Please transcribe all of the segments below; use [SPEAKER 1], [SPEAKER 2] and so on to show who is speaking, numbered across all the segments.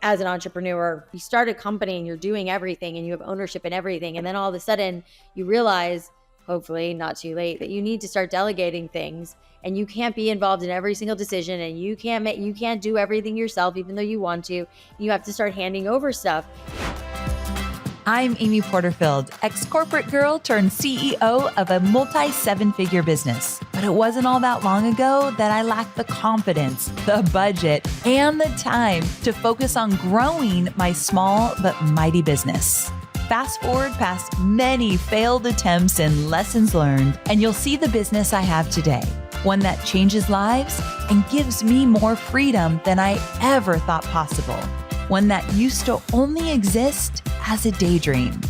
[SPEAKER 1] as an entrepreneur, you start a company and you're doing everything and you have ownership in everything. And then all of a sudden you realize, hopefully not too late, that you need to start delegating things, and you can't be involved in every single decision, and you can't do everything yourself, even though you want to. You have to start handing over stuff.
[SPEAKER 2] I'm Amy Porterfield, ex-corporate girl turned CEO of a multi-seven-figure business. But it wasn't all that long ago that I lacked the confidence, the budget, and the time to focus on growing my small but mighty business. Fast forward past many failed attempts and lessons learned, and you'll see the business I have today. One that changes lives and gives me more freedom than I ever thought possible. One that used to only exist as a daydream.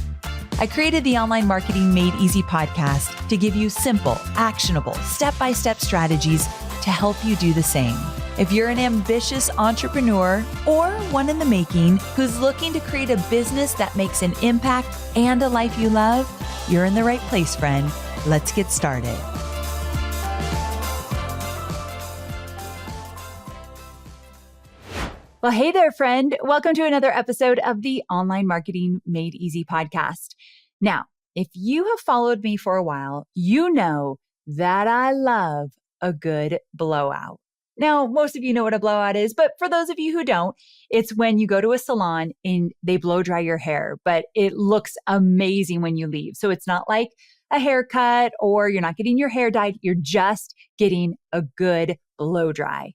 [SPEAKER 2] I created the Online Marketing Made Easy podcast to give you simple, actionable, step-by-step strategies to help you do the same. If you're an ambitious entrepreneur or one in the making who's looking to create a business that makes an impact and a life you love, you're in the right place, friend. Let's get started. Well, hey there, friend. Welcome to another episode of the Online Marketing Made Easy podcast. Now, if you have followed me for a while, you know that I love a good blowout. Now, most of you know what a blowout is, but for those of you who don't, it's when you go to a salon and they blow dry your hair, but it looks amazing when you leave. So it's not like a haircut or you're not getting your hair dyed. You're just getting a good blow dry.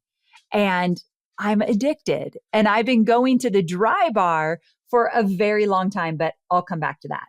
[SPEAKER 2] And I'm addicted, and I've been going to the Drybar for a very long time, but I'll come back to that.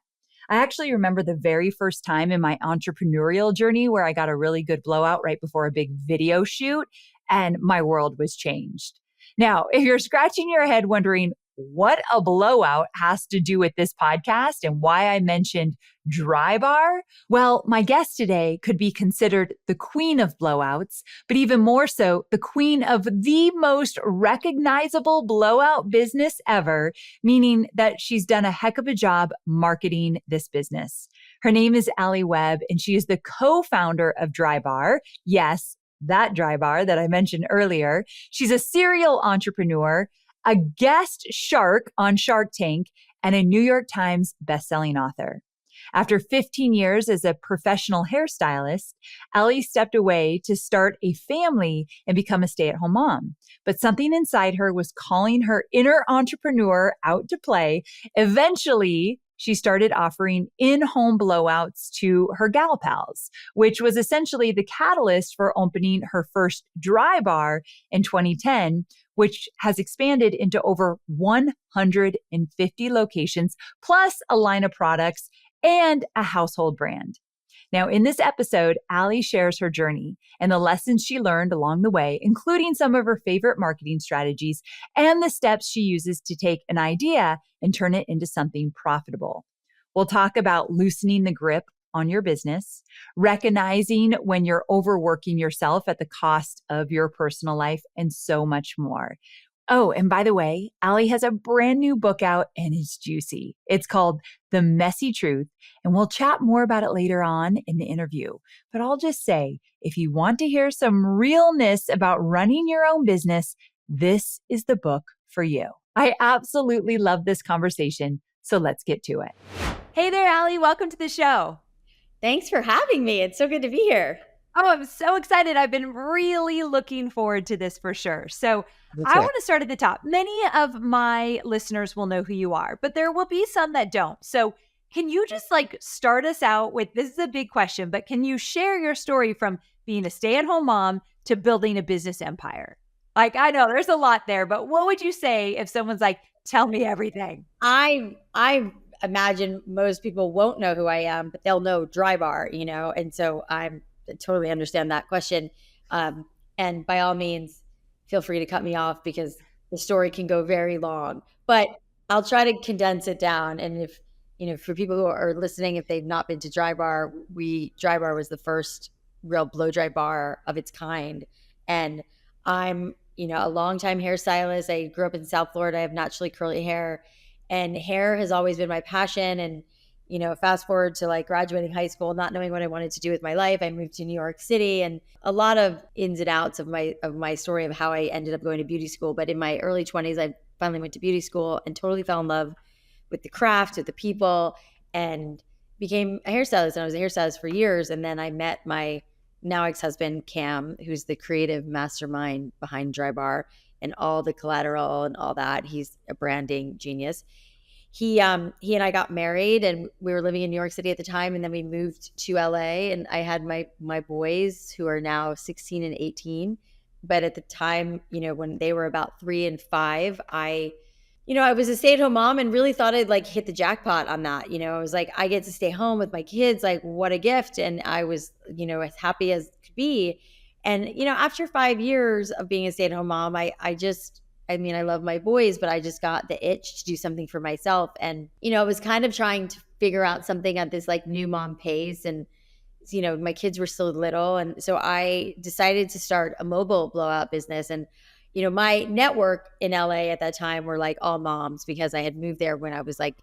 [SPEAKER 2] I actually remember the very first time in my entrepreneurial journey where I got a really good blowout right before a big video shoot, and my world was changed. Now, if you're scratching your head wondering what a blowout has to do with this podcast and why I mentioned Drybar, well, my guest today could be considered the queen of blowouts, but even more so, the queen of the most recognizable blowout business ever, meaning that she's done a heck of a job marketing this business. Her name is Alli Webb, and she is the co-founder of Drybar. Yes, that Drybar that I mentioned earlier. She's a serial entrepreneur, a guest shark on Shark Tank, and a New York Times bestselling author. After 15 years as a professional hairstylist, Alli stepped away to start a family and become a stay-at-home mom. But something inside her was calling her inner entrepreneur out to play. Eventually, she started offering in-home blowouts to her gal pals, which was essentially the catalyst for opening her first Drybar in 2010, which has expanded into over 150 locations, plus a line of products and a household brand. Now, in this episode, Alli shares her journey and the lessons she learned along the way, including some of her favorite marketing strategies and the steps she uses to take an idea and turn it into something profitable. We'll talk about loosening the grip on your business, recognizing when you're overworking yourself at the cost of your personal life, and so much more. Oh, and by the way, Alli has a brand new book out and it's juicy. It's called The Messy Truth, and we'll chat more about it later on in the interview. But I'll just say, if you want to hear some realness about running your own business, this is the book for you. I absolutely love this conversation, so let's get to it. Hey there, Alli. Welcome to the show.
[SPEAKER 1] Thanks for having me. It's so good to be here.
[SPEAKER 2] Oh, I'm so excited. I've been really looking forward to this for sure. So I want to start at the top. Many of my listeners will know who you are, but there will be some that don't. So can you just start us out with, this is a big question, but can you share your story from being a stay-at-home mom to building a business empire? I know there's a lot there, but what would you say if someone's like, tell me everything?
[SPEAKER 1] I imagine most people won't know who I am, but they'll know Drybar, and so I totally understand that question. And by all means, feel free to cut me off because the story can go very long, but I'll try to condense it down. And if, for people who are listening, if they've not been to Drybar, Drybar was the first real blow dry bar of its kind. And I'm, a longtime hairstylist. I grew up in South Florida. I have naturally curly hair, and hair has always been my passion. And fast forward to graduating high school, not knowing what I wanted to do with my life, I moved to New York City, and a lot of ins and outs of my story of how I ended up going to beauty school. But in my early 20s, I finally went to beauty school and totally fell in love with the craft, with the people, and became a hairstylist. And I was a hairstylist for years. And then I met my now ex-husband, Cam, who's the creative mastermind behind Drybar and all the collateral and all that. He's a branding genius. He and I got married, and we were living in New York City at the time, and then we moved to LA, and I had my boys, who are now 16 and 18. But at the time, when they were about 3 and 5, I was a stay-at-home mom and really thought I'd like hit the jackpot on that. I was like, I get to stay home with my kids, like what a gift. And I was, as happy as could be. And, after 5 years of being a stay-at-home mom, I love my boys, but I just got the itch to do something for myself. And, I was kind of trying to figure out something at this like new mom pace. And, my kids were still little. And so I decided to start a mobile blowout business. And, my network in LA at that time were like all moms, because I had moved there when I was like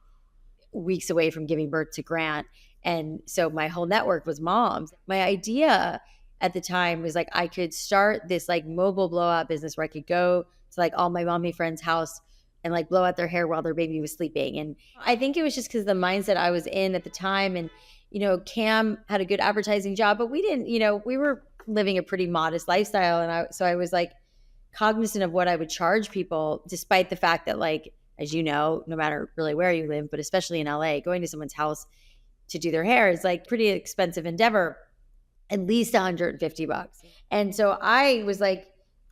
[SPEAKER 1] weeks away from giving birth to Grant. And so my whole network was moms. My idea at the time was like, I could start this like mobile blowout business where I could go to like all my mommy friends' house and like blow out their hair while their baby was sleeping. And I think it was just because the mindset I was in at the time. And, Cam had a good advertising job, but we didn't, we were living a pretty modest lifestyle. And so I was like cognizant of what I would charge people, despite the fact that, like, as no matter really where you live, but especially in LA, going to someone's house to do their hair is like pretty expensive endeavor, at least $150. And so I was like,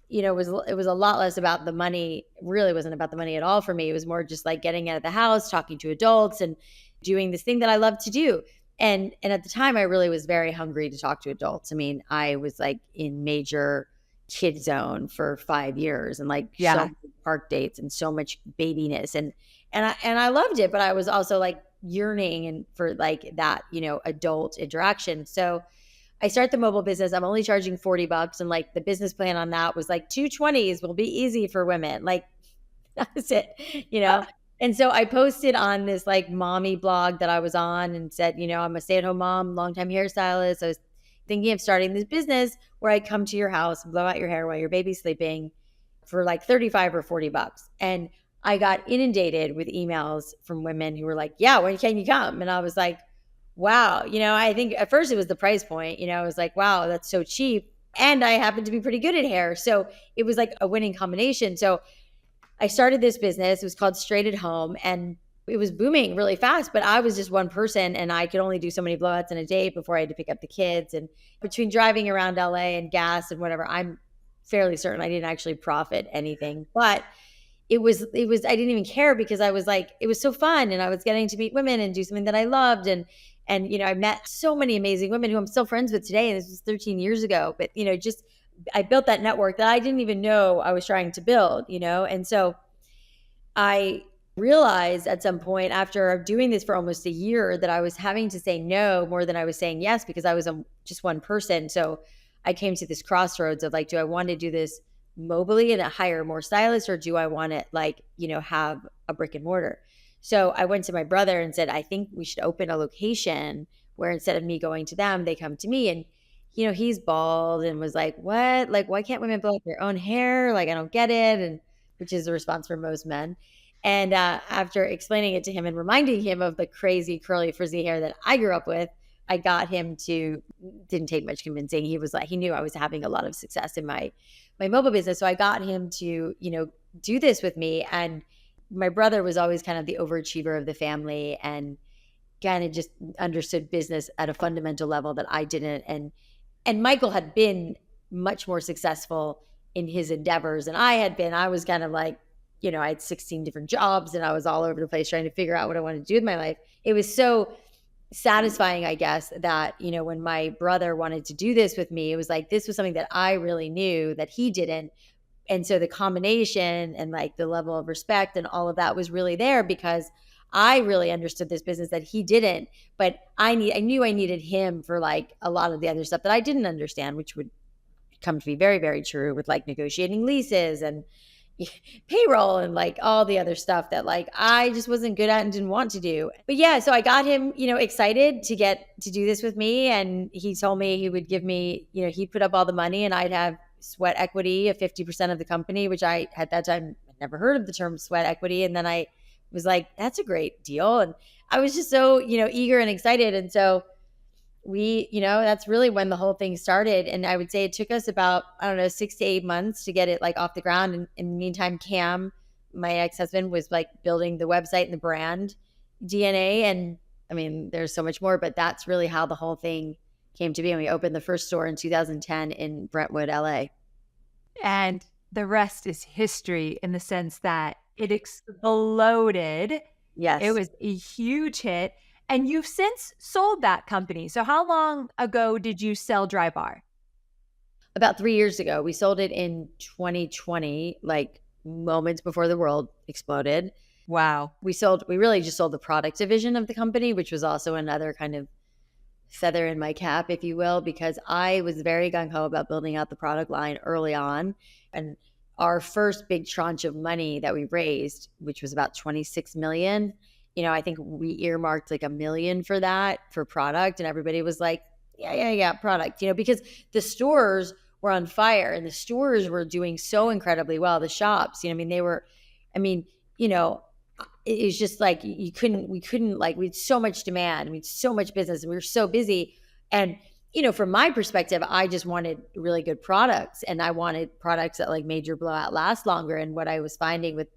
[SPEAKER 1] it was a lot less about the money. It really wasn't about the money at all for me. It was more just like getting out of the house, talking to adults, and doing this thing that I love to do. And at the time, I really was very hungry to talk to adults. I mean, I was like in major kid zone for 5 years, and like so many park dates and so much babiness, and I loved it, but I was also like yearning and for like that, adult interaction. So I start the mobile business. I'm only charging $40, and like the business plan on that was like 220s will be easy for women. Like that was it, And so I posted on this like mommy blog that I was on and said, I'm a stay-at-home mom, longtime hairstylist. I was thinking of starting this business where I come to your house and blow out your hair while your baby's sleeping for like 35 or $40. And I got inundated with emails from women who were like, yeah, when can you come? And I was like, wow. I think at first it was the price point. I was like, wow, that's so cheap. And I happen to be pretty good at hair. So it was like a winning combination. So I started this business. It was called Straight at Home, and it was booming really fast, but I was just one person, and I could only do so many blowouts in a day before I had to pick up the kids. And between driving around LA and gas and whatever, I'm fairly certain I didn't actually profit anything. But it was I didn't even care, because I was like, it was so fun, and I was getting to meet women and do something that I loved. And I met so many amazing women who I'm still friends with today. And this was 13 years ago. But just I built that network that I didn't even know I was trying to build, And so I realized at some point after doing this for almost a year that I was having to say no more than I was saying yes, because I was just one person. So I came to this crossroads of like, do I want to do this mobily and hire more stylists, or do I want to like, have a brick and mortar? So I went to my brother and said, I think we should open a location where instead of me going to them, they come to me. And he's bald and was like, what? Like, why can't women blow out their own hair? Like, I don't get it. And which is the response for most men. And after explaining it to him and reminding him of the crazy curly frizzy hair that I grew up with, I got him to, didn't take much convincing. He was like, he knew I was having a lot of success in my mobile business. So I got him to, do this with me. And my brother was always kind of the overachiever of the family and kind of just understood business at a fundamental level that I didn't. And Michael had been much more successful in his endeavors than I had been. I was kind of like, I had 16 different jobs and I was all over the place trying to figure out what I wanted to do with my life. It was so satisfying, I guess, that, when my brother wanted to do this with me, it was like, this was something that I really knew that he didn't. And so the combination and like the level of respect and all of that was really there, because I really understood this business that he didn't, but I knew I needed him for like a lot of the other stuff that I didn't understand, which would come to be very, very true with like negotiating leases and payroll and like all the other stuff that like I just wasn't good at and didn't want to do. But yeah, so I got him, excited to get to do this with me. And he told me he would give me, he'd put up all the money and I'd have sweat equity of 50% of the company, which I at that time never heard of the term sweat equity. And then I was like, that's a great deal. And I was just so, eager and excited. And so that's really when the whole thing started. And I would say it took us about, I don't know, 6 to 8 months to get it like off the ground. And in the meantime, Cam, my ex-husband, was like building the website and the brand DNA. And I mean, there's so much more, but that's really how the whole thing came to be. And we opened the first store in 2010 in Brentwood, LA.
[SPEAKER 2] And the rest is history in the sense that it exploded.
[SPEAKER 1] Yes.
[SPEAKER 2] It was a huge hit. And you've since sold that company. So how long ago did you sell Drybar?
[SPEAKER 1] About 3 years ago. We sold it in 2020, like moments before the world exploded.
[SPEAKER 2] Wow.
[SPEAKER 1] We really just sold the product division of the company, which was also another kind of feather in my cap, if you will, because I was very gung-ho about building out the product line early on. And our first big tranche of money that we raised, which was about 26 million, I think we earmarked like $1 million for that, for product. And everybody was like, yeah, product, because the stores were on fire and the stores were doing so incredibly well. The shops, it was just like we couldn't like, we had so much demand, we had so much business, and we were so busy. And from my perspective, I just wanted really good products, and I wanted products that like made your blowout last longer. And what I was finding with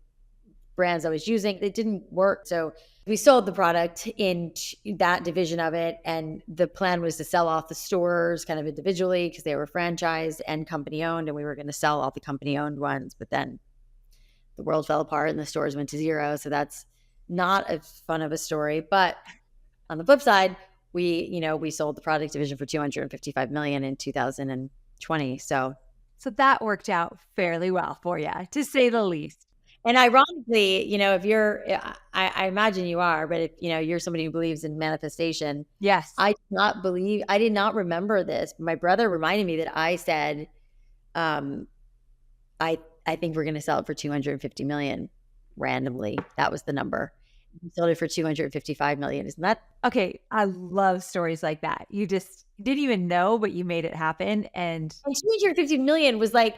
[SPEAKER 1] brands I was using, it didn't work. So we sold the product in that division of it, and the plan was to sell off the stores kind of individually because they were franchised and company owned, and we were going to sell all the company owned ones. But then the world fell apart and the stores went to zero. So that's not as fun of a story. But on the flip side, we sold the product division for $255 million in 2020. So
[SPEAKER 2] that worked out fairly well for you, to say the least.
[SPEAKER 1] And ironically, if you're, I imagine you are, but if, you're somebody who believes in manifestation.
[SPEAKER 2] Yes.
[SPEAKER 1] I did not remember this. My brother reminded me that I said, I think we're going to sell it for $250 million randomly. That was the number. We sold it for $255 million. Isn't that?
[SPEAKER 2] Okay. I love stories like that. You just didn't even know, but you made it happen. And
[SPEAKER 1] $250 million was like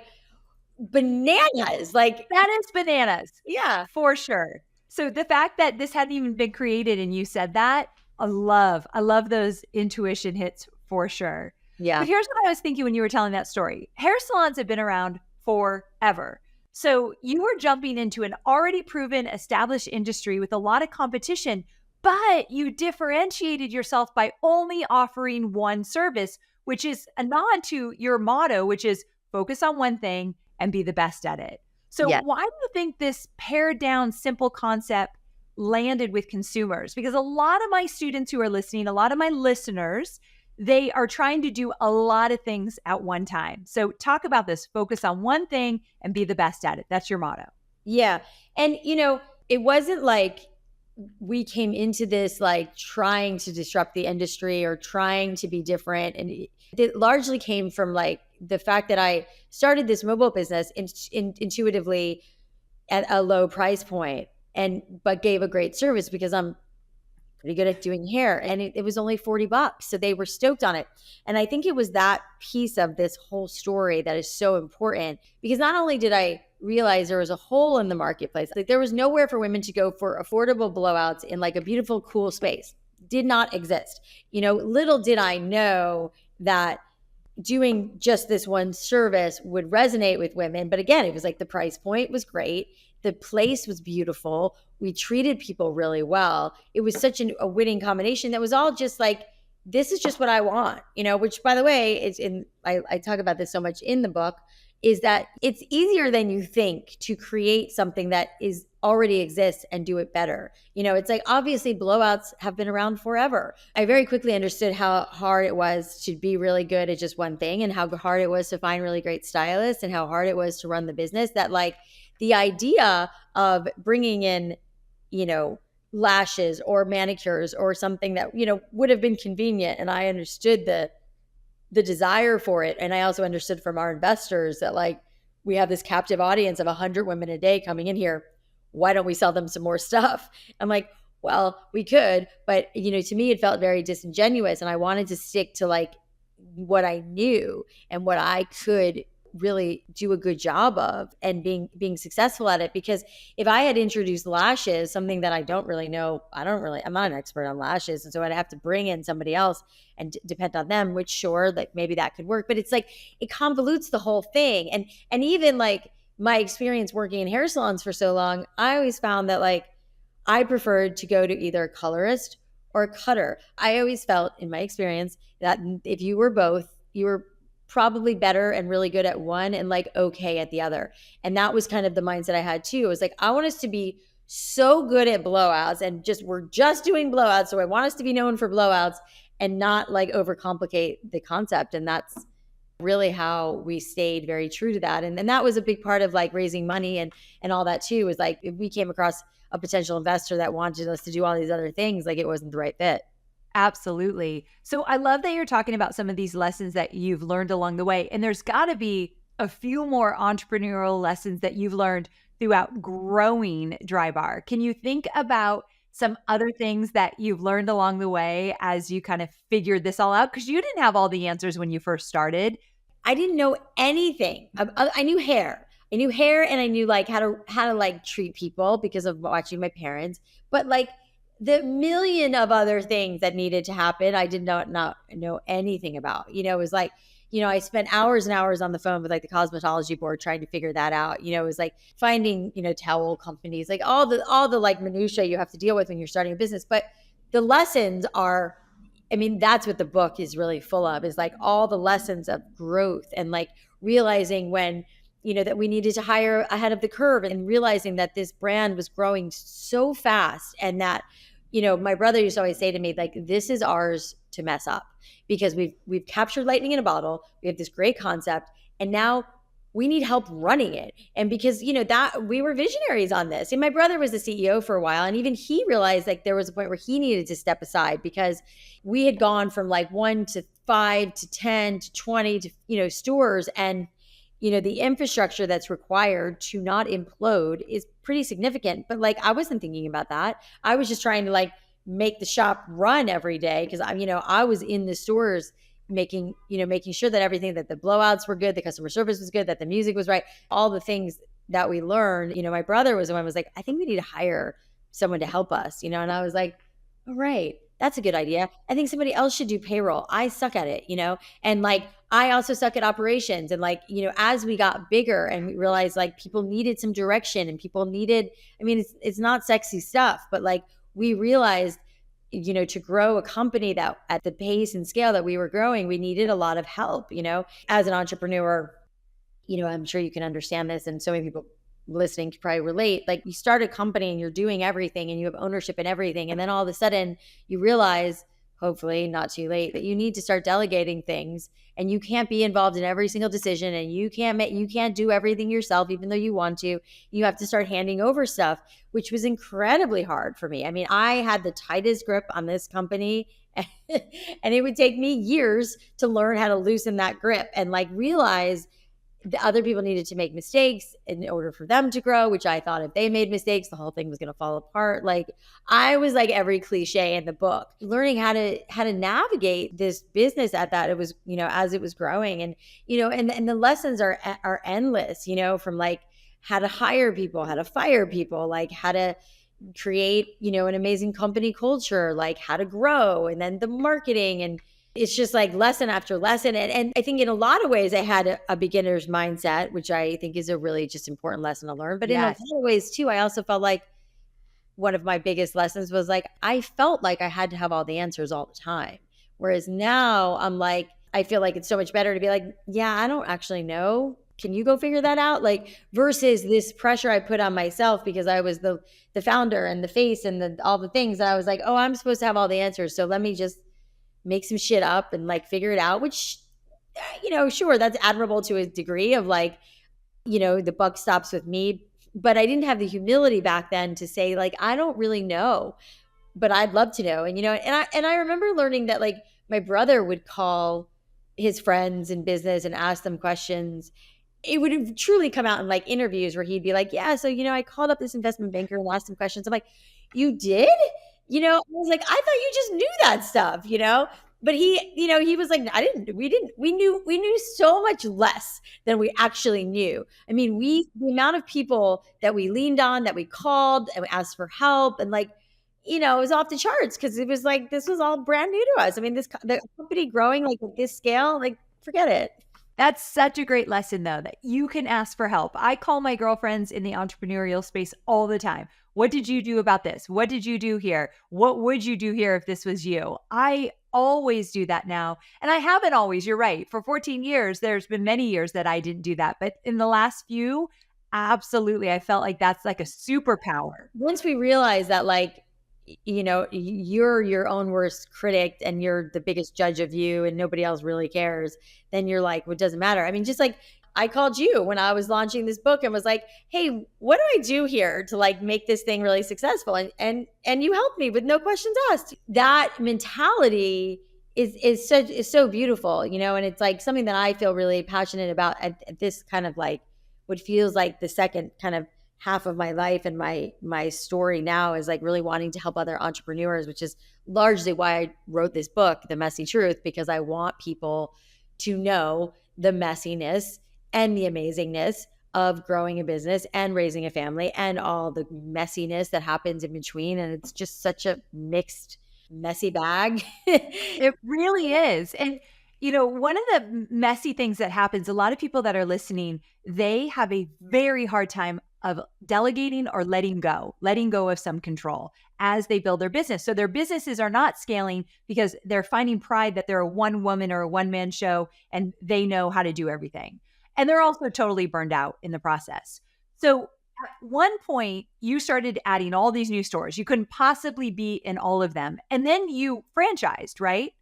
[SPEAKER 1] bananas. Like,
[SPEAKER 2] that is bananas.
[SPEAKER 1] Yeah,
[SPEAKER 2] for sure. So the fact that this hadn't even been created and you said that, I love those intuition hits for sure.
[SPEAKER 1] Yeah.
[SPEAKER 2] But here's what I was thinking when you were telling that story. Hair salons have been around forever. So you were jumping into an already proven, established industry with a lot of competition, but you differentiated yourself by only offering one service, which is a nod to your motto, which is focus on one thing and be the best at it. So Why do you think this pared down simple concept landed with consumers? Because a lot of my students who are listening, a lot of my listeners, they are trying to do a lot of things at one time. So talk about this, focus on one thing and be the best at it. That's your motto.
[SPEAKER 1] Yeah. And, it wasn't like we came into this like trying to disrupt the industry or trying to be different. And it largely came from like the fact that I started this mobile business intuitively at a low price point, but gave a great service because I'm pretty good at doing hair. And it was only $40. So they were stoked on it. And I think it was that piece of this whole story that is so important, because not only did I realize there was a hole in the marketplace, like there was nowhere for women to go for affordable blowouts in like a beautiful, cool space. Did not exist. Little did I know that doing just this one service would resonate with women. But again, it was like the price point was great. The place was beautiful. We treated people really well. It was such a winning combination that was all just like, this is just what I want, which by the way, I talk about this so much in the book, is that it's easier than you think to create something that already exists and do it better. It's like, obviously blowouts have been around forever. I very quickly understood how hard it was to be really good at just one thing, and how hard it was to find really great stylists, and how hard it was to run the business, that like the idea of bringing in, lashes or manicures or something that, would have been convenient. And I understood the desire for it. And I also understood from our investors that like, we have this captive audience of 100 women a day coming in here. Why don't we sell them some more stuff? I'm like, well, we could, but to me, it felt very disingenuous. And I wanted to stick to like what I knew and what I could really do a good job of and being successful at it. Because if I had introduced lashes, something that I don't really know, I'm not an expert on lashes. And so I'd have to bring in somebody else and depend on them, which sure, like maybe that could work, but it's like, it convolutes the whole thing. And even like my experience working in hair salons for so long, I always found that like I preferred to go to either a colorist or a cutter. I always felt in my experience that if you were both, you were probably better and really good at one and like okay at the other. And that was kind of the mindset I had too. It was like, I want us to be so good at blowouts and we're just doing blowouts. So I want us to be known for blowouts and not like overcomplicate the concept. And that's really how we stayed very true to that. And that was a big part of like raising money and all that too, was like, if we came across a potential investor that wanted us to do all these other things, like it wasn't the right fit.
[SPEAKER 2] Absolutely. So I love that you're talking about some of these lessons that you've learned along the way. And there's got to be a few more entrepreneurial lessons that you've learned throughout growing Drybar. Can you think about some other things that you've learned along the way as you kind of figured this all out? Because you didn't have all the answers when you first started.
[SPEAKER 1] I didn't know anything. I knew hair. I knew hair, and I knew like how to like treat people because of watching my parents. But like the million of other things that needed to happen, I did not know anything about. You know, it was like, you know, I spent hours and hours on the phone with like the cosmetology board trying to figure that out. You know, it was like finding, you know, towel companies, like all the like minutia you have to deal with when you're starting a business. But the lessons are, I mean, that's what the book is really full of, is like all the lessons of growth and like realizing when, you know, that we needed to hire ahead of the curve, and realizing that this brand was growing so fast. And that, you know, my brother used to always say to me, like, this is ours to mess up, because we've captured lightning in a bottle. We have this great concept, and now we need help running it. And because, you know, that we were visionaries on this. And my brother was the CEO for a while. And even he realized like there was a point where he needed to step aside, because we had gone from like 1 to 5 to 10 to 20 to, you know, stores. And, you know, the infrastructure that's required to not implode is pretty significant. But like, I wasn't thinking about that. I was just trying to like make the shop run every day, because I, you know, I was in the stores making sure that everything, that the blowouts were good, the customer service was good, that the music was right, all the things that we learned. You know, my brother was the one who was like, I think we need to hire someone to help us, you know? And I was like, all right, that's a good idea. I think somebody else should do payroll. I suck at it, you know? And like, I also suck at operations. And like, you know, as we got bigger and we realized like people needed some direction, and people needed, I mean, it's not sexy stuff, but like we realized, you know, to grow a company that at the pace and scale that we were growing, we needed a lot of help. You know, as an entrepreneur, you know, I'm sure you can understand this, and so many people listening can probably relate. Like, you start a company and you're doing everything and you have ownership in everything, and then all of a sudden you realize, hopefully not too late, that you need to start delegating things, and you can't be involved in every single decision, and you can't do everything yourself even though you want to. You have to start handing over stuff, which was incredibly hard for me. I mean, I had the tightest grip on this company and it would take me years to learn how to loosen that grip and like realize the other people needed to make mistakes in order for them to grow, which I thought if they made mistakes, the whole thing was going to fall apart. Like, I was like every cliche in the book, learning how to navigate this business at that. It was, you know, as it was growing, and, you know, and the lessons are endless, you know, from like how to hire people, how to fire people, like how to create, you know, an amazing company culture, like how to grow, and then the marketing. And it's just like lesson after lesson. And I think in a lot of ways I had a beginner's mindset, which I think is a really just important lesson to learn. But in a lot of ways too, I also felt like one of my biggest lessons was like, I felt like I had to have all the answers all the time. Whereas now I'm like, I feel like it's so much better to be like, yeah, I don't actually know. Can you go figure that out? Like, versus this pressure I put on myself because I was the founder and the face and all the things that I was like, oh, I'm supposed to have all the answers. So let me just make some shit up and like figure it out, which, you know, sure, that's admirable to a degree of like, you know, the buck stops with me. But I didn't have the humility back then to say like, I don't really know, but I'd love to know. And, you know, and I remember learning that like my brother would call his friends in business and ask them questions. It would have truly come out in like interviews where he'd be like, yeah, so, you know, I called up this investment banker and asked him questions. I'm like, you did? You know, I was like, I thought you just knew that stuff, you know? But he was like, we knew so much less than we actually knew. I mean, the amount of people that we leaned on, that we called and we asked for help, and like, it was off the charts because it was like, this was all brand new to us. I mean, the company growing like at this scale, like, forget it.
[SPEAKER 2] That's such a great lesson, though, that you can ask for help. I call my girlfriends in the entrepreneurial space all the time. What did you do about this? What did you do here? What would you do here if this was you? I always do that now. And I haven't always, you're right. For 14 years, there's been many years that I didn't do that. But in the last few, absolutely, I felt like that's like a superpower.
[SPEAKER 1] Once we realized that, like, you're your own worst critic and you're the biggest judge of you and nobody else really cares, then you're like, well, it doesn't matter. I mean, just like I called you when I was launching this book and was like, hey, what do I do here to like make this thing really successful? And you helped me with no questions asked. That mentality is so beautiful, and it's like something that I feel really passionate about at this kind of like what feels like the second kind of half of my life, and my story now is like really wanting to help other entrepreneurs, which is largely why I wrote this book, The Messy Truth, because I want people to know the messiness and the amazingness of growing a business and raising a family and all the messiness that happens in between. And it's just such a mixed, messy bag.
[SPEAKER 2] It really is. And, one of the messy things that happens, a lot of people that are listening, they have a very hard time of delegating or letting go of some control as they build their business. So their businesses are not scaling because they're finding pride that they're a one woman or a one man show and they know how to do everything. And they're also totally burned out in the process. So at one point, you started adding all these new stores. You couldn't possibly be in all of them. And then you franchised, right?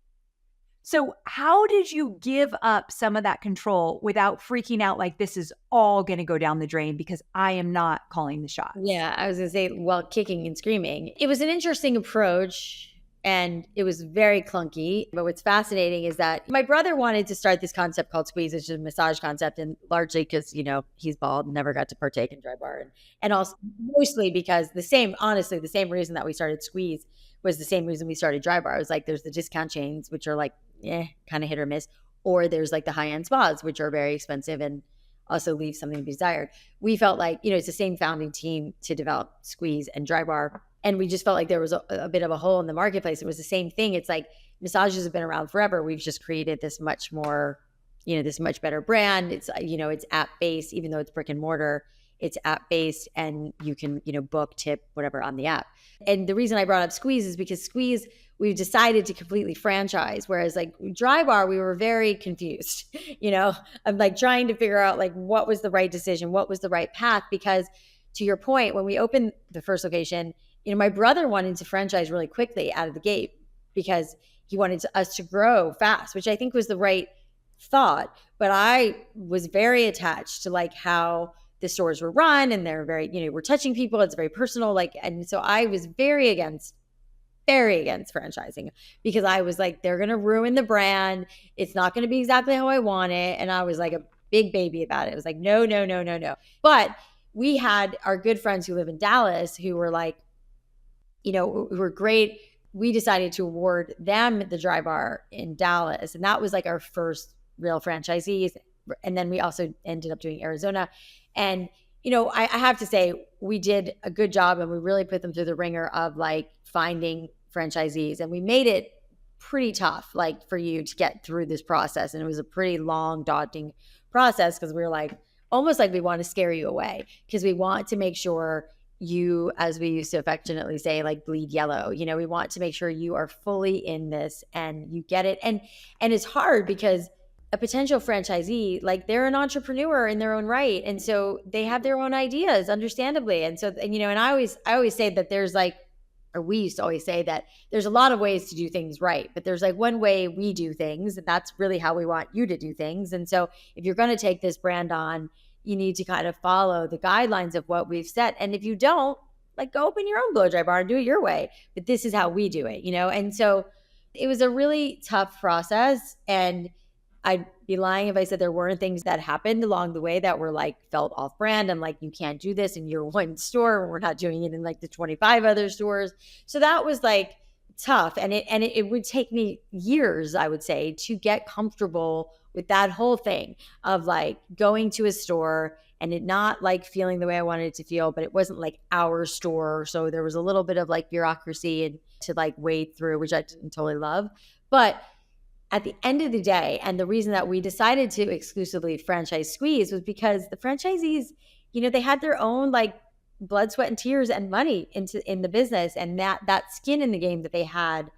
[SPEAKER 2] So how did you give up some of that control without freaking out like this is all going to go down the drain because I am not calling the shots?
[SPEAKER 1] Yeah, I was going to say, well, kicking and screaming. It was an interesting approach and it was very clunky. But what's fascinating is that my brother wanted to start this concept called Squeeze, which is a massage concept, and largely because, he's bald and never got to partake in Drybar. And also mostly because the same reason that we started Squeeze was the same reason we started Drybar. It was like, there's the discount chains, which are like, kind of hit or miss, or there's like the high-end spas, which are very expensive and also leave something to be desired. We felt like, it's the same founding team to develop Squeeze and Drybar. And we just felt like there was a bit of a hole in the marketplace. It was the same thing. It's like massages have been around forever. We've just created this much more, this much better brand. It's, it's app-based, even though it's brick and mortar, it's app-based and you can, book, tip, whatever on the app. And the reason I brought up Squeeze is because Squeeze, we've decided to completely franchise. Whereas like Drybar, we were very confused, I'm like trying to figure out like what was the right decision, what was the right path, because to your point, when we opened the first location, my brother wanted to franchise really quickly out of the gate because he wanted us to grow fast, which I think was the right thought. But I was very attached to like how the stores were run and they're very, we're touching people. It's very personal. And so I was very against franchising because I was like, they're going to ruin the brand. It's not going to be exactly how I want it. And I was like a big baby about it. It was like, no, no, no, no, no. But we had our good friends who live in Dallas who were like, who were great. We decided to award them the Drybar in Dallas. And that was like our first real franchisees. And then we also ended up doing Arizona. And, I have to say we did a good job and we really put them through the ringer of like finding franchisees. And we made it pretty tough, like for you to get through this process. And it was a pretty long, daunting process because we were like, almost like we want to scare you away because we want to make sure you, as we used to affectionately say, like bleed yellow. We want to make sure you are fully in this and you get it. And it's hard because a potential franchisee, like they're an entrepreneur in their own right. And so they have their own ideas, understandably. And so, and I always say that there's like, or we used to always say that there's a lot of ways to do things right, but there's like one way we do things, and that's really how we want you to do things. And so if you're going to take this brand on, you need to kind of follow the guidelines of what we've set. And if you don't, like go open your own blow dry bar and do it your way. But this is how we do it, And so it was a really tough process. And I'd be lying if I said there weren't things that happened along the way that were like felt off brand. I'm like, you can't do this in your one store. We're not doing it in like the 25 other stores. So that was like tough. And it would take me years, I would say, to get comfortable with that whole thing of like going to a store and it not like feeling the way I wanted it to feel, but it wasn't like our store. So there was a little bit of like bureaucracy and to like wade through, which I didn't totally love. But at the end of the day, and the reason that we decided to exclusively franchise Squeeze was because the franchisees, they had their own like blood, sweat, and tears and money in the business, and that skin in the game that they had.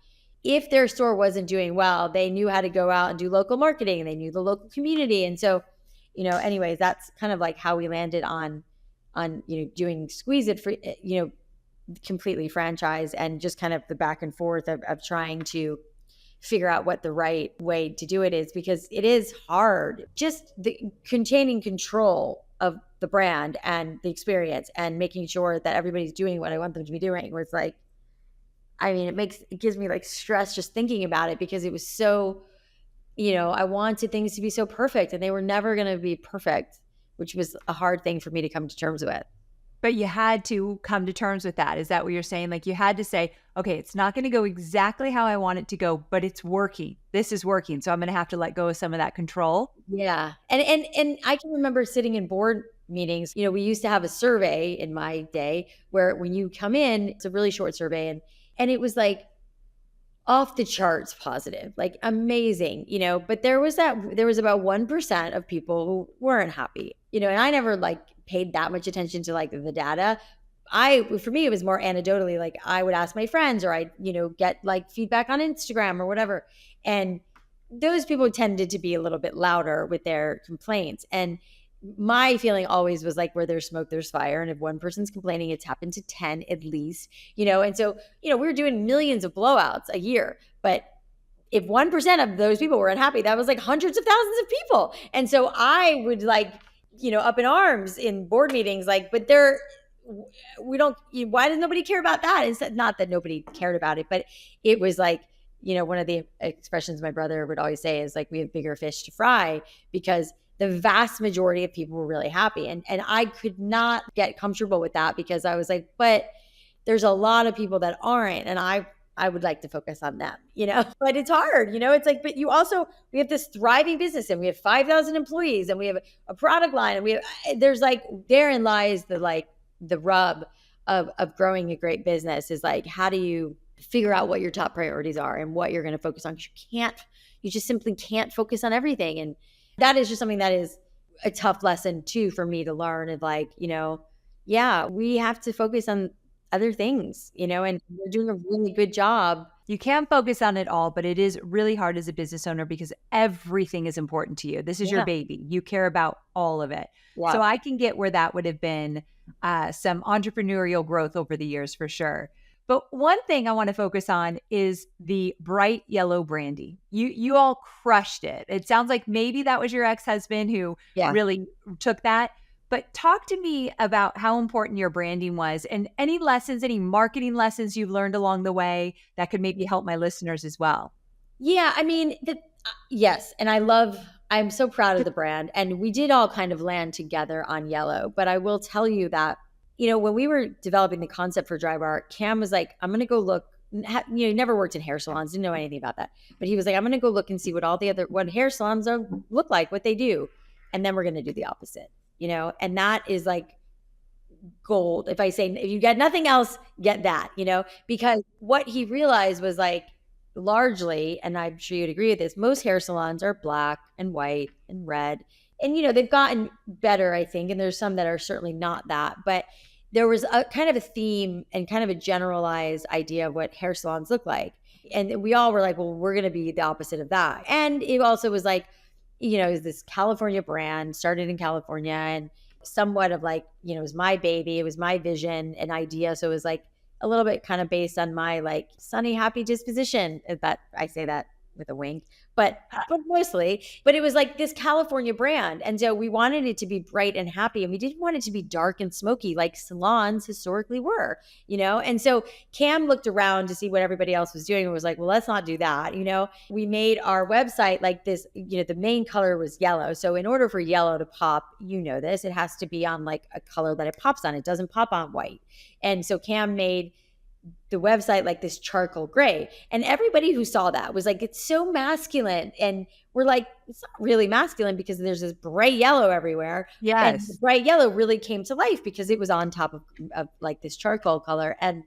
[SPEAKER 1] If their store wasn't doing well, they knew how to go out and do local marketing, and they knew the local community. And so, anyways, that's kind of like how we landed on doing Squeeze It for completely franchise, and just kind of the back and forth of trying to figure out what the right way to do it is, because it is hard. Just the containing control of the brand and the experience and making sure that everybody's doing what I want them to be doing, where it's like, I mean, it gives me like stress just thinking about it, because it was so, I wanted things to be so perfect, and they were never going to be perfect, which was a hard thing for me to come to terms with.
[SPEAKER 2] But you had to come to terms with that. Is that what you're saying? Like you had to say, okay, it's not going to go exactly how I want it to go, but it's working. This is working. So I'm going to have to let go of some of that control.
[SPEAKER 1] Yeah. And I can remember sitting in board meetings. We used to have a survey in my day where when you come in, it's a really short survey, and it was like off the charts positive, like amazing, but there was about 1% of people who weren't happy, and I never like paid that much attention to like the data. For me, it was more anecdotally, like I would ask my friends, or I'd, get like feedback on Instagram or whatever. And those people tended to be a little bit louder with their complaints. And my feeling always was like, where there's smoke, there's fire. And if one person's complaining, it's happened to 10 at least, and so, we were doing millions of blowouts a year, but if 1% of those people were unhappy, that was like hundreds of thousands of people. And so I would like, up in arms in board meetings, like, but why does nobody care about that? It's not that nobody cared about it, but it was like, one of the expressions my brother would always say is like, we have bigger fish to fry, because the vast majority of people were really happy. And I could not get comfortable with that, because I was like, but there's a lot of people that aren't. And I would like to focus on them, but it's hard, it's like, but we have this thriving business, and we have 5,000 employees, and we have a product line, and there's like, therein lies the rub of growing a great business, is like, how do you figure out what your top priorities are and what you're going to focus on? Because you just simply can't focus on everything. And that is just something that is a tough lesson too for me to learn, of like, yeah, we have to focus on other things, and we're doing a really good job.
[SPEAKER 2] You can't focus on it all, but it is really hard as a business owner, because everything is important to you. This is your baby. You care about all of it. Yeah. So I can get where that would have been some entrepreneurial growth over the years for sure. But one thing I want to focus on is the bright yellow brandy. You all crushed it. It sounds like maybe that was your ex-husband who really took that. But talk to me about how important your branding was, and any lessons, any marketing lessons you've learned along the way that could maybe help my listeners as well.
[SPEAKER 1] Yeah, I mean, yes. And I'm so proud of the brand. And we did all kind of land together on yellow. But I will tell you that, when we were developing the concept for Drybar, Cam was like, I'm going to go look. He never worked in hair salons, didn't know anything about that. But he was like, I'm going to go look and see what hair salons look like, what they do. And then we're going to do the opposite. And that is like gold. If you get nothing else, get that, because what he realized was like, largely, and I'm sure you'd agree with this, most hair salons are black and white and red. And, they've gotten better, I think. And there's some that are certainly not that. But there was a kind of a theme and kind of a generalized idea of what hair salons look like. And we all were like, well, we're going to be the opposite of that. And it also was like, it was this California brand, started in California, and somewhat of like, it was my baby, it was my vision and idea. So it was like a little bit kind of based on my like sunny, happy disposition. That I say that with a wink, but mostly, but it was like this California brand. And so we wanted it to be bright and happy, and we didn't want it to be dark and smoky like salons historically were, And so Cam looked around to see what everybody else was doing and was like, well, let's not do that. We made our website like this, the main color was yellow. So in order for yellow to pop, it has to be on like a color that it pops on. It doesn't pop on white. And so Cam made the website like this charcoal gray. And everybody who saw that was like, it's so masculine. And we're like, it's not really masculine because there's this bright yellow everywhere. And the
[SPEAKER 2] Yes.
[SPEAKER 1] bright yellow really came to life because it was on top of like this charcoal color. And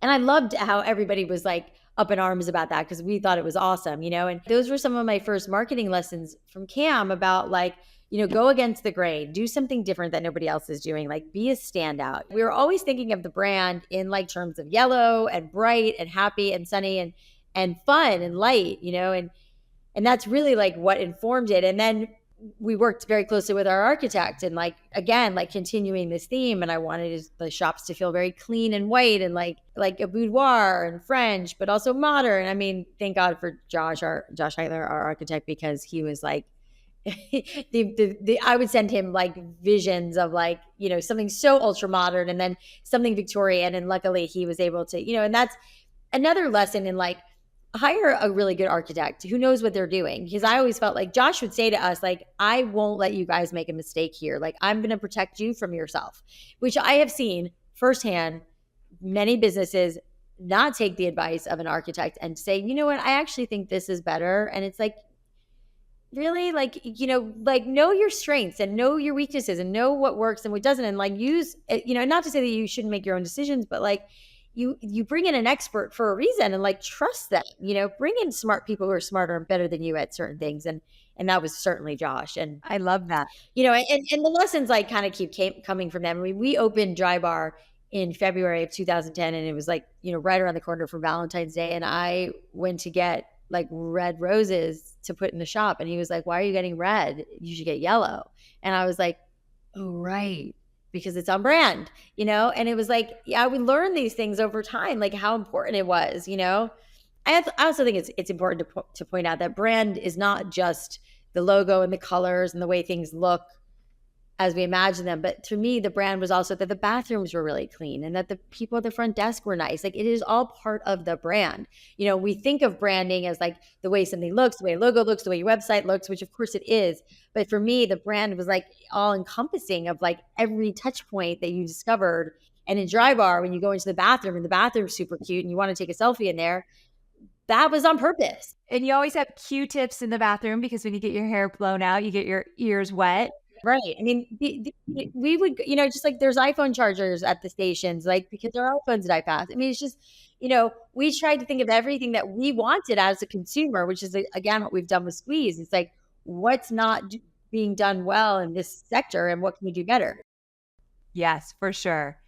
[SPEAKER 1] I loved how everybody was like up in arms about that because we thought it was awesome, you know? And those were some of my first marketing lessons from Cam about like, you know, go against the grain, do something different that nobody else is doing, like be a standout. We were always thinking of the brand in like terms of yellow and bright and happy and sunny and fun and light, you know, and that's really like what informed it. And then we worked very closely with our architect and like, again, like continuing this theme. And I wanted the shops to feel very clean and white and like a boudoir and French, but also modern. I mean, thank God for Josh Heitler, our architect, because he was like, I would send him like visions of like, you know, something so ultra modern and then something Victorian. And luckily he was able to, you know, and that's another lesson in like, hire a really good architect who knows what they're doing. Because I always felt like Josh would say to us, like, I won't let you guys make a mistake here. Like, I'm going to protect you from yourself, which I have seen firsthand many businesses not take the advice of an architect and say, you know what, I actually think this is better. And it's like, really, like, you know, like know your strengths and know your weaknesses and know what works and what doesn't. And like use, you know, not to say that you shouldn't make your own decisions, but like, you bring in an expert for a reason and like trust them, you know, bring in smart people who are smarter and better than you at certain things. And that was certainly Josh. And,
[SPEAKER 2] I love that.
[SPEAKER 1] you know, and the lessons like kind of coming from them. I mean, we opened Drybar in February of 2010 and it was like, you know, right around the corner for Valentine's Day. And I went to get like red roses to put in the shop. And he was like, why are you getting red? You should get yellow. And I was like, oh, right. Because it's on brand, you know? And it was like, yeah, we learned these things over time, like how important it was, you know? I also think it's important to point out that brand is not just the logo and the colors and the way things look as we imagine them. But to me, the brand was also that the bathrooms were really clean and that the people at the front desk were nice. Like it is all part of the brand. You know, we think of branding as like the way something looks, the way a logo looks, the way your website looks, which of course it is. But for me, the brand was like all encompassing of like every touch point that you discovered. And in Drybar, when you go into the bathroom and the bathroom's super cute and you want to take a selfie in there, that was on purpose.
[SPEAKER 2] And you always have Q-tips in the bathroom because when you get your hair blown out, you get your ears wet.
[SPEAKER 1] Right. I mean, we would, you know, just like there's iPhone chargers at the stations, like because our iPhones die fast. I mean, it's just, you know, we tried to think of everything that we wanted as a consumer, which is again what we've done with Squeeze. It's like, what's not being done well in this sector, and what can we do better?
[SPEAKER 2] Yes, for sure.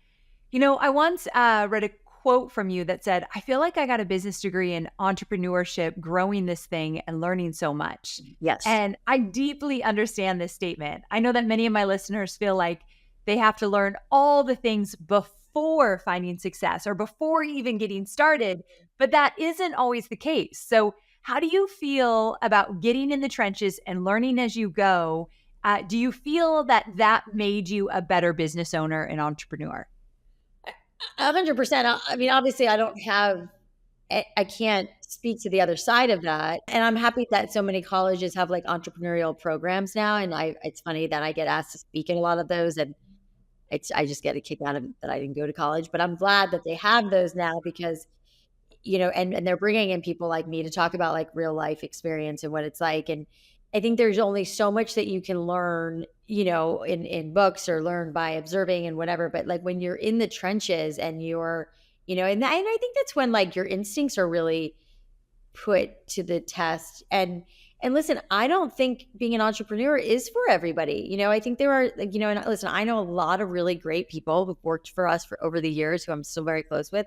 [SPEAKER 2] You know, I once read a quote from you that said, I feel like I got a business degree in entrepreneurship, growing this thing and learning so much.
[SPEAKER 1] Yes.
[SPEAKER 2] And I deeply understand this statement. I know that many of my listeners feel like they have to learn all the things before finding success or before even getting started, but that isn't always the case. So how do you feel about getting in the trenches and learning as you go? Do you feel that that made you a better business owner and entrepreneur?
[SPEAKER 1] 100%. I mean, obviously, I can't speak to the other side of that. And I'm happy that so many colleges have like entrepreneurial programs now. And it's funny that I get asked to speak in a lot of those. And I just get a kick out of it that I didn't go to college. But I'm glad that they have those now because, you know, and they're bringing in people like me to talk about like real life experience and what it's like. And I think there's only so much that you can learn, you know, in books or learn by observing and whatever. But like when you're in the trenches and you're, you know, and I think that's when like your instincts are really put to the test. And listen, I don't think being an entrepreneur is for everybody. You know, I think there are, like, you know, and listen, I know a lot of really great people who've worked for us for over the years who I'm still very close with,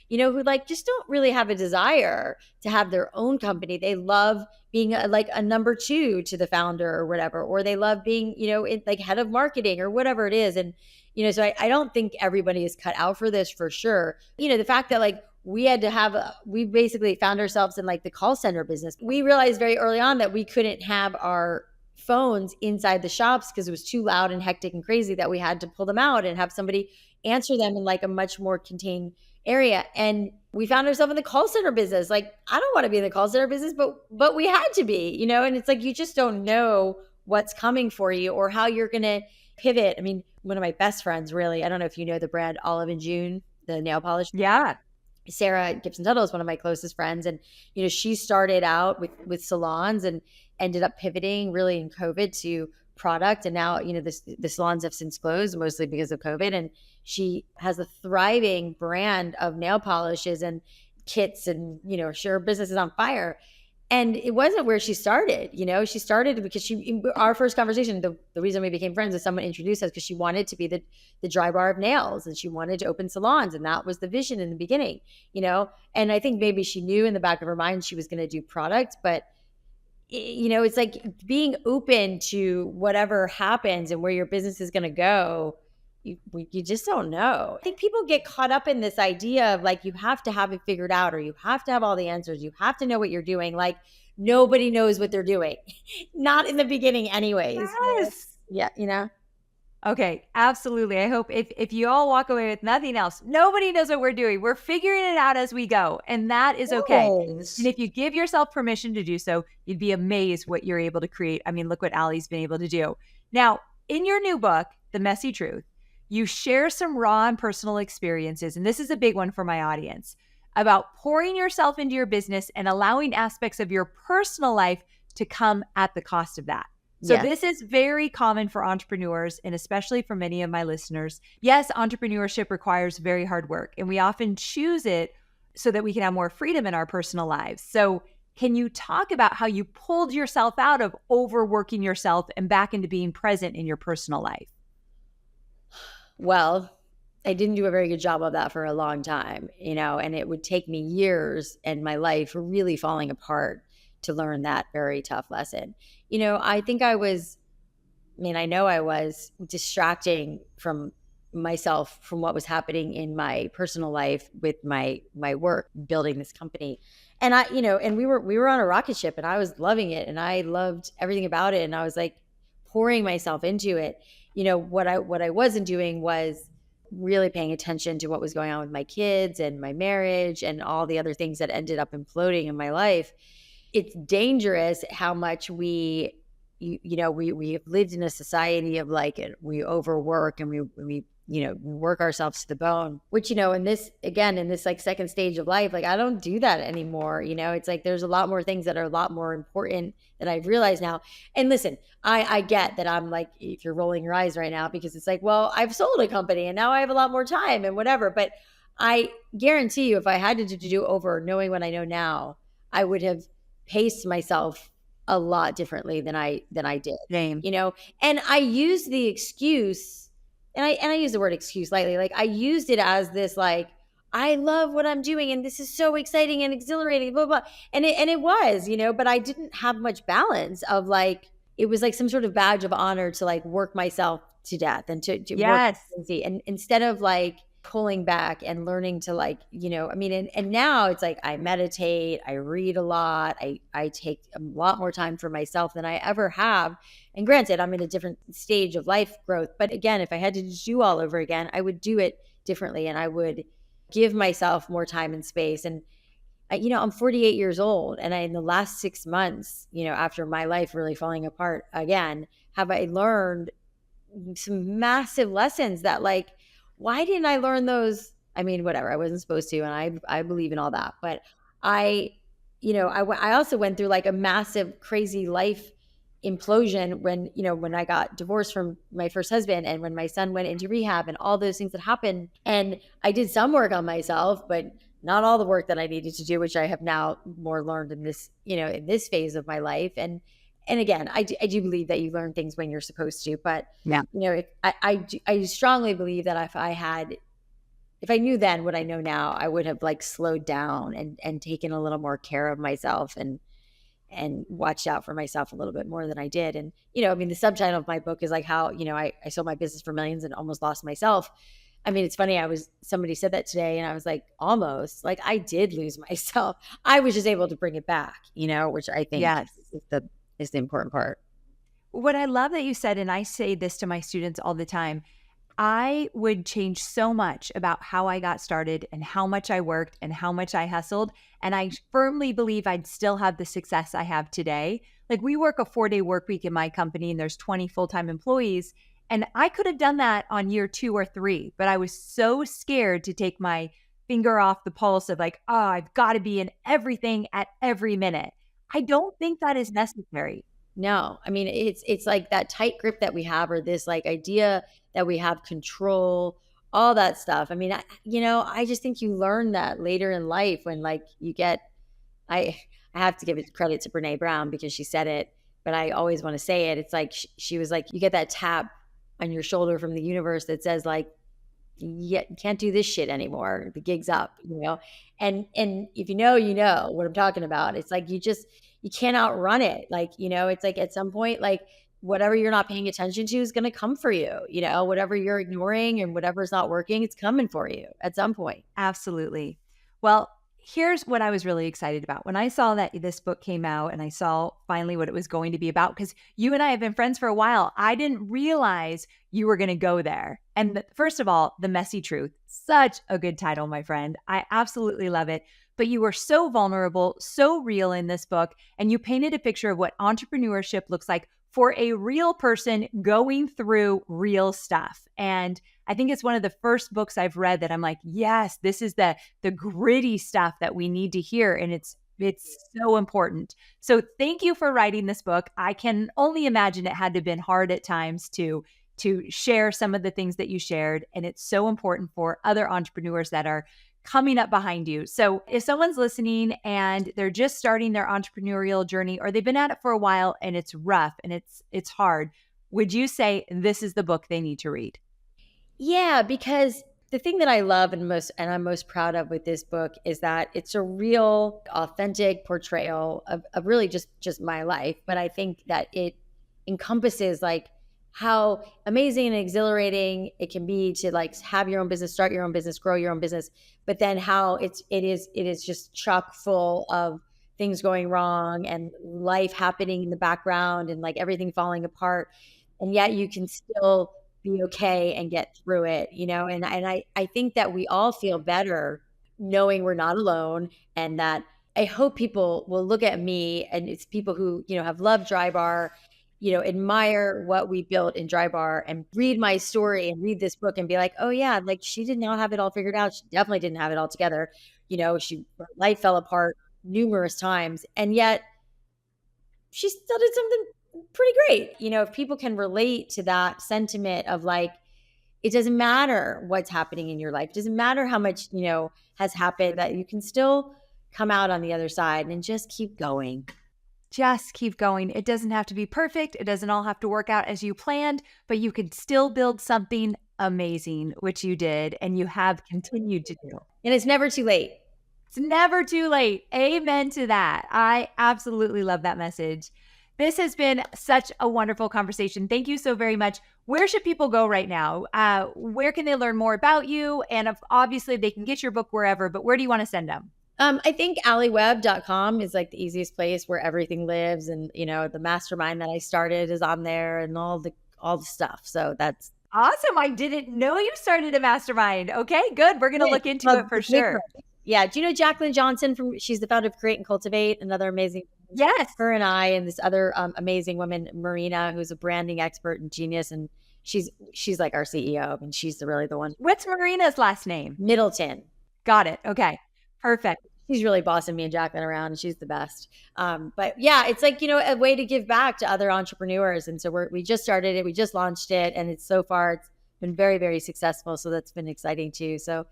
[SPEAKER 1] you know, who like just don't really have a desire to have their own company. They love being like a number two to the founder or whatever, or they love being, you know, like head of marketing or whatever it is. And, you know, so I don't think everybody is cut out for this for sure. You know, the fact that like we basically found ourselves in like the call center business. We realized very early on that we couldn't have our phones inside the shops because it was too loud and hectic and crazy, that we had to pull them out and have somebody answer them in like a much more contained area. And we found ourselves in the call center business. Like, I don't want to be in the call center business, but we had to be, you know, and it's like, you just don't know what's coming for you or how you're going to pivot. I mean, one of my best friends, really, I don't know if you know the brand Olive and June. the nail polish.
[SPEAKER 2] Yeah.
[SPEAKER 1] Sarah Gibson Tuttle is one of my closest friends. And, she started out with salons and ended up pivoting really in COVID to product. And now, the salons have since closed mostly because of COVID. And she has a thriving brand of nail polishes and kits and, her business is on fire. And it wasn't where she started. She started because our first conversation, the reason we became friends is someone introduced us because she wanted to be the Drybar of nails and she wanted to open salons. And that was the vision in the beginning, and I think maybe she knew in the back of her mind she was going to do product, but it's like being open to whatever happens and where your business is going to go. You just don't know. I think people get caught up in this idea of like, you have to have it figured out or you have to have all the answers. You have to know what you're doing. Like nobody knows what they're doing. Not in the beginning anyways.
[SPEAKER 2] Yes.
[SPEAKER 1] Yeah.
[SPEAKER 2] Okay, absolutely. I hope if you all walk away with nothing else, nobody knows what we're doing. We're figuring it out as we go, and that is okay.
[SPEAKER 1] Yes.
[SPEAKER 2] And if you give yourself permission to do so, you'd be amazed what you're able to create. I mean, look what Alli's been able to do. Now, in your new book, The Messy Truth, you share some raw and personal experiences, and this is a big one for my audience, about pouring yourself into your business and allowing aspects of your personal life to come at the cost of that. So This is very common for entrepreneurs and especially for many of my listeners. Yes, entrepreneurship requires very hard work and we often choose it so that we can have more freedom in our personal lives. So can you talk about how you pulled yourself out of overworking yourself and back into being present in your personal life?
[SPEAKER 1] Well, I didn't do a very good job of that for a long time, and it would take me years and my life really falling apart to learn that very tough lesson. I think I know I was distracting from myself from what was happening in my personal life with my work, building this company. And and we were on a rocket ship and I was loving it and I loved everything about it. And I was like pouring myself into it. What I wasn't doing was really paying attention to what was going on with my kids and my marriage and all the other things that ended up imploding in my life. It's dangerous how much we have lived in a society of like we overwork and we work ourselves to the bone, which, in this like second stage of life, like I don't do that anymore. It's like, there's a lot more things that are a lot more important that I've realized now. And listen, I get that I'm like, if you're rolling your eyes right now, because it's like, well, I've sold a company and now I have a lot more time and whatever. But I guarantee you, if I had to do over knowing what I know now, I would have paced myself a lot differently than I did.
[SPEAKER 2] Same.
[SPEAKER 1] And I used the excuse, and I use the word excuse lightly. Like I used it as this, like, I love what I'm doing and this is so exciting and exhilarating, blah, blah. And it was, but I didn't have much balance of like, it was like some sort of badge of honor to like work myself to death and to
[SPEAKER 2] Yes.
[SPEAKER 1] work. And instead of like pulling back and learning to like, and now it's like I meditate, I read a lot, I take a lot more time for myself than I ever have. And granted, I'm in a different stage of life growth. But again, if I had to do all over again, I would do it differently and I would give myself more time and space. And, I'm 48 years old. And in the last 6 months, after my life really falling apart again, have I learned some massive lessons that like, why didn't I learn those? I mean, whatever, I wasn't supposed to. And I believe in all that. But I also went through like a massive, crazy life implosion when I got divorced from my first husband and when my son went into rehab and all those things that happened. And I did some work on myself, but not all the work that I needed to do, which I have now more learned in this, in this phase of my life. And again, I do believe that you learn things when you're supposed to, but
[SPEAKER 2] yeah,
[SPEAKER 1] I strongly believe that if I knew then what I know now, I would have like slowed down and taken a little more care of myself and watched out for myself a little bit more than I did. And, the subtitle of my book is like how, I sold my business for millions and almost lost myself. I mean, it's funny. Somebody said that today and I was like, almost, like I did lose myself. I was just able to bring it back, which I think is the important part.
[SPEAKER 2] What I love that you said, and I say this to my students all the time, I would change so much about how I got started and how much I worked and how much I hustled. And I firmly believe I'd still have the success I have today. Like we work a 4-day work week in my company and there's 20 full-time employees. And I could have done that on year 2 or 3, but I was so scared to take my finger off the pulse of like, oh, I've got to be in everything at every minute. I don't think that is necessary.
[SPEAKER 1] No, I mean, it's like that tight grip that we have, or this like idea that we have control, all that stuff. I mean, I just think you learn that later in life when like you get, I, I have to give it credit to Brene Brown because she said it, but I always want to say it. It's like she was like, you get that tap on your shoulder from the universe that says like, yeah, you can't do this shit anymore. The gig's up, And if you know what I'm talking about. It's like you can't outrun it. Like, it's like at some point, like whatever you're not paying attention to is gonna come for you. Whatever you're ignoring and whatever's not working, it's coming for you at some point.
[SPEAKER 2] Absolutely. Well, here's what I was really excited about. When I saw that this book came out and I saw finally what it was going to be about, because you and I have been friends for a while, I didn't realize you were going to go there. And first of all, The Messy Truth, such a good title, my friend. I absolutely love it. But you were so vulnerable, so real in this book, and you painted a picture of what entrepreneurship looks like for a real person going through real stuff. And I think it's one of the first books I've read that I'm like, yes, this is the gritty stuff that we need to hear. And it's so important. So thank you for writing this book. I can only imagine it had to have been hard at times to share some of the things that you shared. And it's so important for other entrepreneurs that are coming up behind you. So if someone's listening and they're just starting their entrepreneurial journey, or they've been at it for a while and it's rough and it's hard, would you say this is the book they need to read?
[SPEAKER 1] Yeah, because the thing that I love and I'm most proud of with this book is that it's a real authentic portrayal of really just my life. But I think that it encompasses like how amazing and exhilarating it can be to like have your own business, start your own business, grow your own business, but then how it is just chock full of things going wrong and life happening in the background and like everything falling apart. And yet you can still be okay and get through it, and I think that we all feel better knowing we're not alone, and that I hope people will look at me, and it's people who, have loved Drybar, admire what we built in Drybar and read my story and read this book and be like, oh yeah, like she did not have it all figured out. She definitely didn't have it all together. Her life fell apart numerous times, and yet she still did something pretty great. If people can relate to that sentiment of like, it doesn't matter what's happening in your life. It doesn't matter how much, has happened, that you can still come out on the other side and just keep going.
[SPEAKER 2] Just keep going. It doesn't have to be perfect. It doesn't all have to work out as you planned, but you can still build something amazing, which you did and you have continued to do.
[SPEAKER 1] And it's never too late.
[SPEAKER 2] It's never too late. Amen to that. I absolutely love that message. This has been such a wonderful conversation. Thank you so very much. Where should people go right now? Where can they learn more about you? And obviously they can get your book wherever, but where do you want to send them?
[SPEAKER 1] I think alliwebb.com is like the easiest place where everything lives. And, the mastermind that I started is on there and all the stuff. So that's
[SPEAKER 2] awesome. I didn't know you started a mastermind. Okay, good. We're going to look into it for sure.
[SPEAKER 1] Yeah. Do you know Jacqueline Johnson she's the founder of Create and Cultivate, another amazing.
[SPEAKER 2] Yes.
[SPEAKER 1] Her and I and this other amazing woman, Marina, who's a branding expert and genius. And she's like our CEO, and she's really the one.
[SPEAKER 2] What's Marina's last name?
[SPEAKER 1] Middleton.
[SPEAKER 2] Got it. Okay. Perfect.
[SPEAKER 1] She's really bossing me and Jacqueline around, and she's the best. But yeah, it's like, a way to give back to other entrepreneurs. And so we just started it. We just launched it. And it's been very, very successful. So that's been exciting too. So,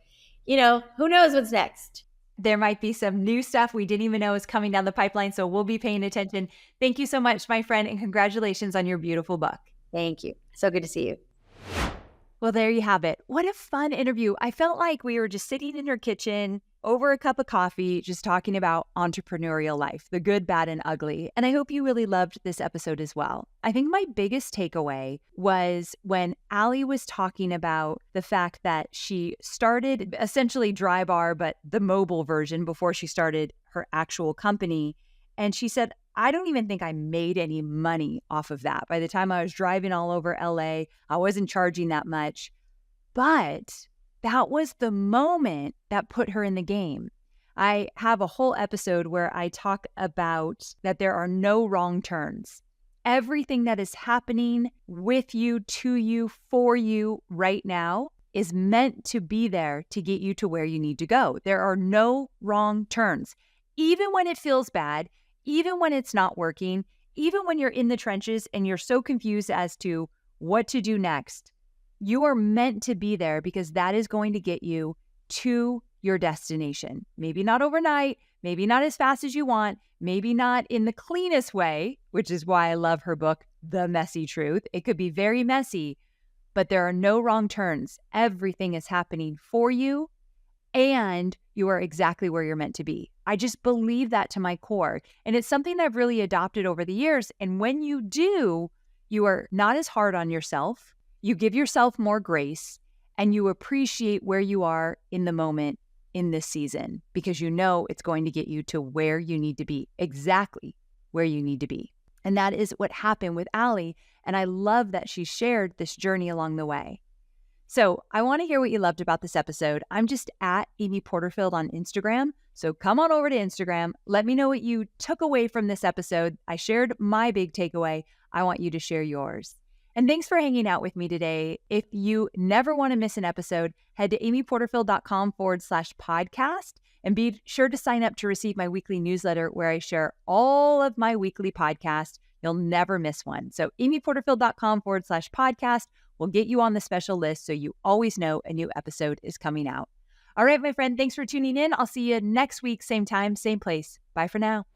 [SPEAKER 1] who knows what's next?
[SPEAKER 2] There might be some new stuff we didn't even know is coming down the pipeline. So we'll be paying attention. Thank you so much, my friend. And congratulations on your beautiful book.
[SPEAKER 1] Thank you. So good to see you.
[SPEAKER 2] Well, there you have it. What a fun interview. I felt like we were just sitting in her kitchen over a cup of coffee, just talking about entrepreneurial life, the good, bad, and ugly. And I hope you really loved this episode as well. I think my biggest takeaway was when Alli was talking about the fact that she started essentially Drybar, but the mobile version before she started her actual company. And she said, I don't even think I made any money off of that. By the time I was driving all over LA, I wasn't charging that much. But that was the moment that put her in the game. I have a whole episode where I talk about that there are no wrong turns. Everything that is happening with you, to you, for you right now is meant to be there to get you to where you need to go. There are no wrong turns. Even when it feels bad, even when it's not working, even when you're in the trenches and you're so confused as to what to do next, you are meant to be there because that is going to get you to your destination. Maybe not overnight, maybe not as fast as you want, maybe not in the cleanest way, which is why I love her book, The Messy Truth. It could be very messy, but there are no wrong turns. Everything is happening for you, and you are exactly where you're meant to be. I just believe that to my core. And it's something I've really adopted over the years. And when you do, you are not as hard on yourself. You give yourself more grace, and you appreciate where you are in the moment in this season because you know it's going to get you to where you need to be, exactly where you need to be. And that is what happened with Alli. And I love that she shared this journey along the way. So I want to hear what you loved about this episode. I'm just at Amy Porterfield on Instagram. So come on over to Instagram. Let me know what you took away from this episode. I shared my big takeaway. I want you to share yours. And thanks for hanging out with me today. If you never want to miss an episode, head to amyporterfield.com/podcast and be sure to sign up to receive my weekly newsletter where I share all of my weekly podcasts. You'll never miss one. So amyporterfield.com/podcast will get you on the special list so you always know a new episode is coming out. All right, my friend, thanks for tuning in. I'll see you next week, same time, same place. Bye for now.